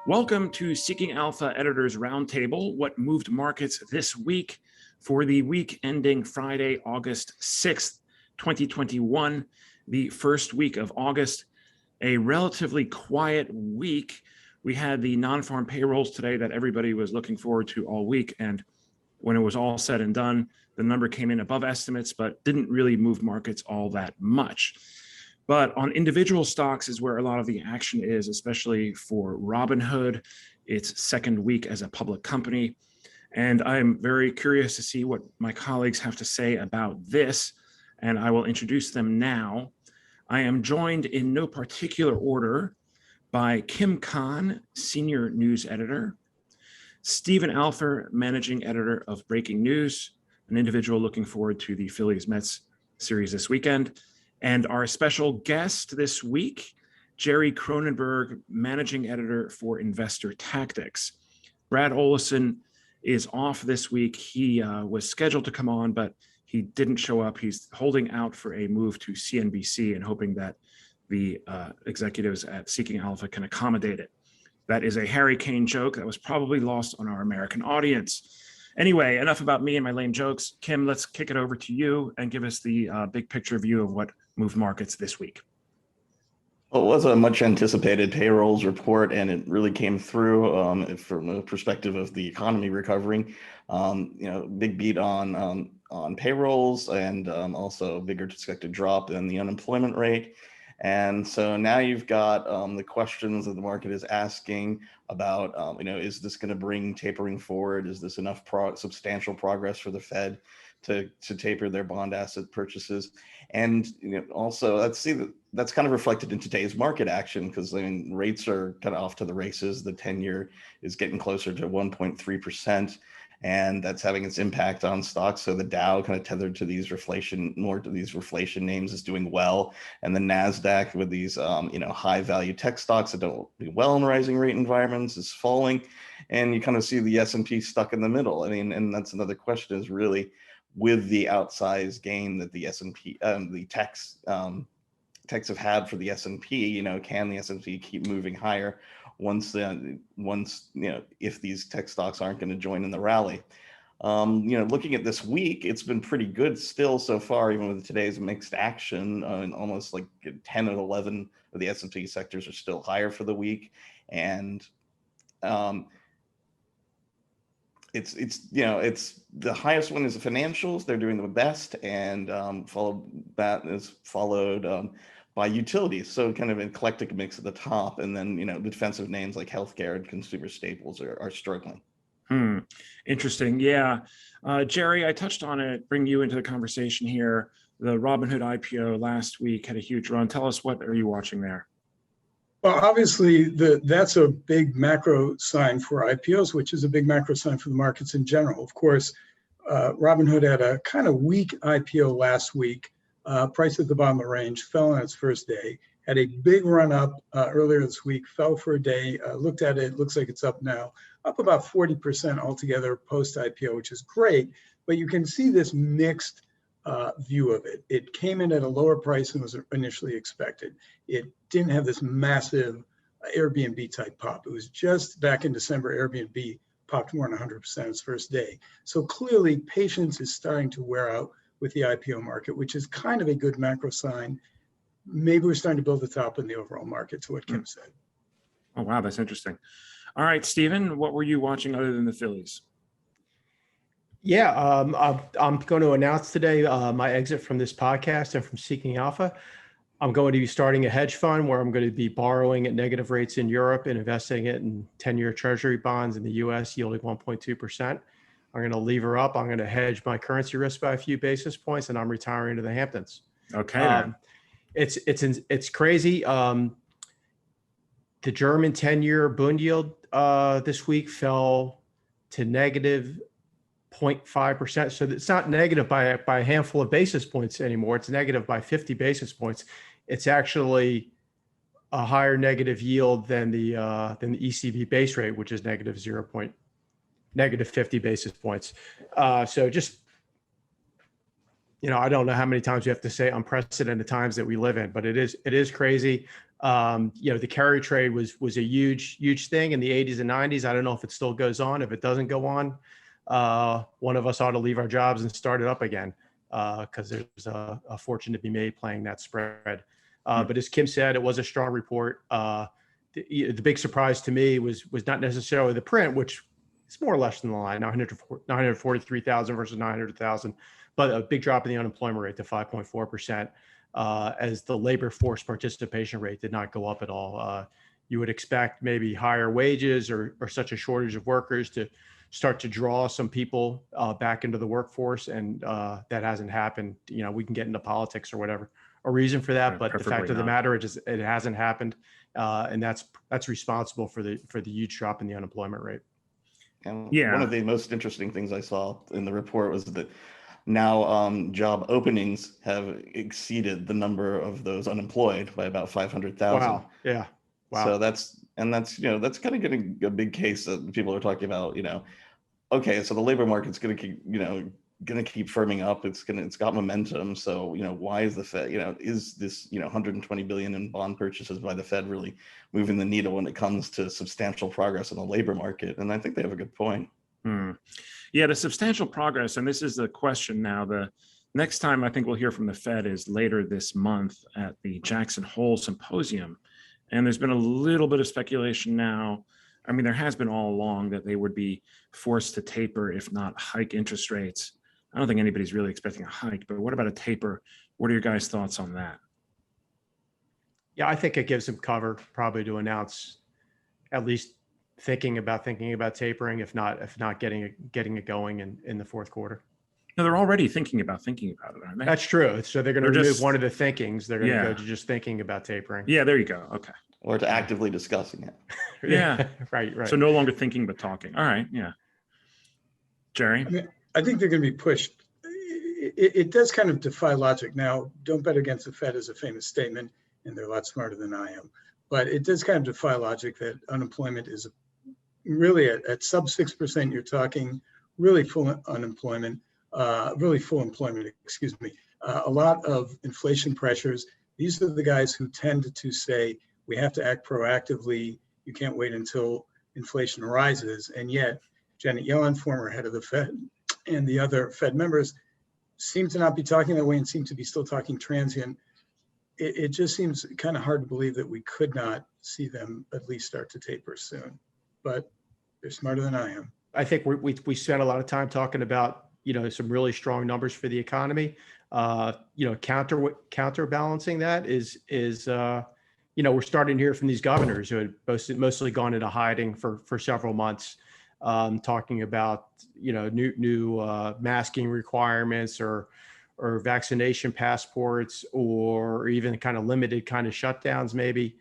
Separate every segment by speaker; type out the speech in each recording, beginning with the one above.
Speaker 1: Welcome to Seeking Alpha Editors Roundtable, what moved markets this week for the week ending Friday, August 6th, 2021, the first week of August, a relatively quiet week. We had the non-farm payrolls today that everybody was looking forward to all week, and when it was all said and done, the number came in above estimates, but didn't really move markets all that much. But on individual stocks is where a lot of the action is, especially for Robinhood, its second week as a public company. And I'm very curious to see what my colleagues have to say about this, and I will introduce them now. I am joined in no particular order by Kim Kahn, Senior News Editor, Stephen Alfer, Managing Editor of Breaking News, an individual looking forward to the Phillies-Mets series this weekend, and our special guest this week, Jerry Cronenberg, Managing Editor for Investor Tactics. Brad Olison is off this week. He was scheduled to come on, but he didn't show up. He's holding out for a move to CNBC and hoping that the executives at Seeking Alpha can accommodate it. That is a Harry Kane joke that was probably lost on our American audience. Anyway, enough about me and my lame jokes. Kim, let's kick it over to you and give us the big picture view of what moved markets this week.
Speaker 2: Well, it was a much anticipated payrolls report, and it really came through from the perspective of the economy recovering. Big beat on payrolls, and also a bigger expected drop in the unemployment rate. And so now you've got the questions that the market is asking about, is this going to bring tapering forward? Is this enough substantial progress for the Fed to taper their bond asset purchases? And also, let's see that's kind of reflected in today's market action, because rates are kind of off to the races. The 10-year is getting closer to 1.3%. And that's having its impact on stocks. So the Dow, kind of tethered to these reflation names, is doing well, and the Nasdaq, with these high value tech stocks that don't do well in rising rate environments, is falling. And you kind of see the S&P stuck in the middle. And that's another question, is really, with the outsized gain that the S&P, the techs have had for the S&P, can the S&P keep moving higher once if these tech stocks aren't going to join in the rally? Looking at this week, it's been pretty good still so far, even with today's mixed action. Almost like 10 and 11 of the S&P sectors are still higher for the week, and it's the highest one is the financials. They're doing the best, and followed by utilities. So kind of an eclectic mix at the top, and then defensive names like healthcare and consumer staples are struggling.
Speaker 1: Interesting. Yeah, Jerry, I touched on it. Bring you into the conversation here. The Robinhood IPO last week had a huge run. Tell us, what are you watching there?
Speaker 3: Well, obviously, that's a big macro sign for IPOs, which is a big macro sign for the markets in general. Of course, Robinhood had a kind of weak IPO last week. Price at the bottom of the range, fell on its first day, had a big run up earlier this week, fell for a day, looked at it, looks like it's up now, up about 40% altogether post IPO, which is great, but you can see this mixed view of it. It came in at a lower price than was initially expected. It didn't have this massive Airbnb type pop. It was just back in December, Airbnb popped more than 100% its first day. So clearly patience is starting to wear out with the IPO market, which is kind of a good macro sign. Maybe we're starting to build the top in the overall market, to what Kim said.
Speaker 1: Oh, wow, that's interesting. All right, Stephen, what were you watching other than the Phillies?
Speaker 4: Yeah, I'm going to announce today my exit from this podcast and from Seeking Alpha. I'm going to be starting a hedge fund where I'm going to be borrowing at negative rates in Europe and investing it in 10-year treasury bonds in the US yielding 1.2%. I'm going to lever up. I'm going to hedge my currency risk by a few basis points, and I'm retiring to the Hamptons.
Speaker 1: Okay.
Speaker 4: It's crazy. The German 10-year Bund yield this week fell to negative 0.5%. So it's not negative by a handful of basis points anymore. It's negative by 50 basis points. It's actually a higher negative yield than the ECB base rate, which is negative 50 basis points. So just, I don't know how many times you have to say unprecedented times that we live in, but it is crazy. The carry trade was a huge thing in the 80s and 90s. I don't know if it still goes on. If it doesn't go on, one of us ought to leave our jobs and start it up again, because there's a fortune to be made playing that spread. But as Kim said, it was a strong report. The big surprise to me was not necessarily the print, which is more or less in the line, 943,000 versus 900,000, but a big drop in the unemployment rate to 5.4%, as the labor force participation rate did not go up at all. You would expect maybe higher wages or such a shortage of workers to start to draw some people back into the workforce, and that hasn't happened. We can get into politics or whatever a reason for that, but the fact of the matter is it hasn't happened, and that's responsible for the huge drop in the unemployment rate.
Speaker 2: And
Speaker 1: Yeah.
Speaker 2: one of the most interesting things I saw in the report was that now job openings have exceeded the number of those unemployed by about 500,000.
Speaker 4: Wow. Yeah. Wow.
Speaker 2: So that's kind of getting a big case that people are talking about. Okay, so the labor market's going to keep firming up. It's got momentum. So why is the Fed? Is this 120 billion in bond purchases by the Fed really moving the needle when it comes to substantial progress in the labor market? And I think they have a good point.
Speaker 1: Yeah, the substantial progress, and this is the question now. The next time I think we'll hear from the Fed is later this month at the Jackson Hole Symposium. And there's been a little bit of speculation now. I mean, there has been all along that they would be forced to taper, if not hike interest rates. I don't think anybody's really expecting a hike, but what about a taper? What are your guys' thoughts on that?
Speaker 4: Yeah, I think it gives them cover probably to announce at least thinking about tapering, if not getting it going in the fourth quarter.
Speaker 1: No, they're already thinking about it, aren't they?
Speaker 4: That's true. So they're going to remove
Speaker 1: just
Speaker 4: one of the thinkings. They're going to
Speaker 1: Yeah.
Speaker 4: go to just thinking about tapering.
Speaker 1: Yeah, there you go. Okay.
Speaker 2: Or to actively discussing it.
Speaker 1: Yeah.
Speaker 4: Right.
Speaker 1: So no longer thinking, but talking. All right. Yeah. Jerry?
Speaker 3: I think they're going to be pushed. It does kind of defy logic. Now, don't bet against the Fed is a famous statement, and they're a lot smarter than I am. But it does kind of defy logic that unemployment is really at sub 6%. You're talking really full unemployment, really full employment, excuse me. A lot of inflation pressures. These are the guys who tend to say, we have to act proactively. You can't wait until inflation rises. And yet, Janet Yellen, former head of the Fed, and the other Fed members seem to not be talking that way and seem to be still talking transient. It just seems kind of hard to believe that we could not see them at least start to taper soon. But they're smarter than I am.
Speaker 4: I think we spent a lot of time talking about some really strong numbers for the economy. Counterbalancing that is we're starting to hear from these governors who had mostly gone into hiding for several months, talking about new masking requirements or vaccination passports, or even kind of limited kind of shutdowns maybe.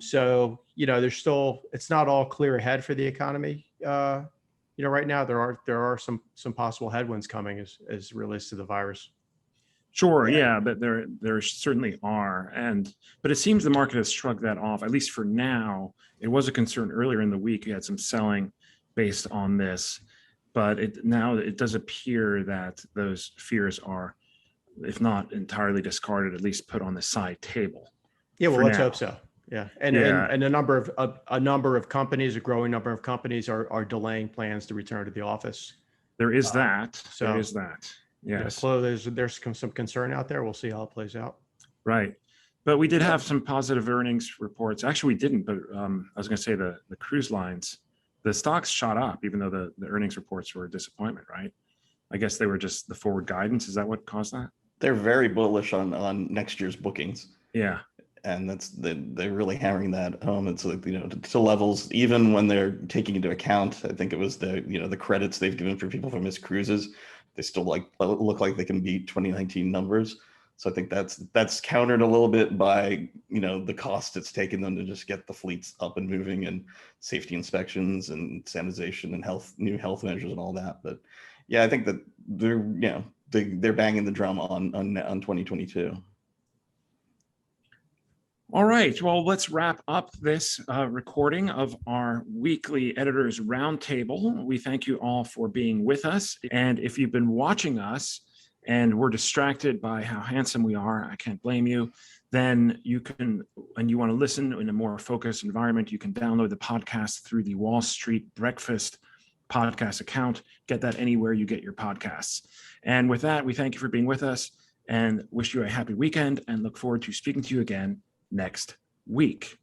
Speaker 4: So there's still, it's not all clear ahead for the economy. Right now there are some possible headwinds coming as it relates to the virus.
Speaker 1: Sure, yeah, but there certainly are, but it seems the market has shrugged that off, at least for now. It was a concern earlier in the week. You had some selling based on this, but now it does appear that those fears are, if not entirely discarded, at least put on the side table.
Speaker 4: Yeah, well, let's
Speaker 1: now.
Speaker 4: hope so. Yeah, and a number of companies, a growing number of companies are delaying plans to return to the office.
Speaker 1: There is that.
Speaker 4: So
Speaker 1: there is that. Yes.
Speaker 4: There's some concern out there. We'll see how it plays out.
Speaker 1: Right. But we did have some positive earnings reports. Actually, we didn't, but I was going to say the cruise lines, the stocks shot up, even though the earnings reports were a disappointment, right? I guess they were just the forward guidance. Is that what caused that?
Speaker 2: They're very bullish on next year's bookings.
Speaker 1: Yeah.
Speaker 2: And they're really hammering that home. It's like, to levels, even when they're taking into account, I think it was the credits they've given for people for missed cruises, they still look like they can beat 2019 numbers. So I think that's countered a little bit by, the cost it's taken them to just get the fleets up and moving, and safety inspections and sanitization and new health measures and all that. But yeah, I think that they're banging the drum on 2022.
Speaker 1: All right, well, let's wrap up this recording of our weekly Editors Roundtable. We thank you all for being with us. And if you've been watching us and we're distracted by how handsome we are, I can't blame you, then you can, and you want to listen in a more focused environment, you can download the podcast through the Wall Street Breakfast podcast account. Get that anywhere you get your podcasts. And with that, we thank you for being with us and wish you a happy weekend and look forward to speaking to you again next week.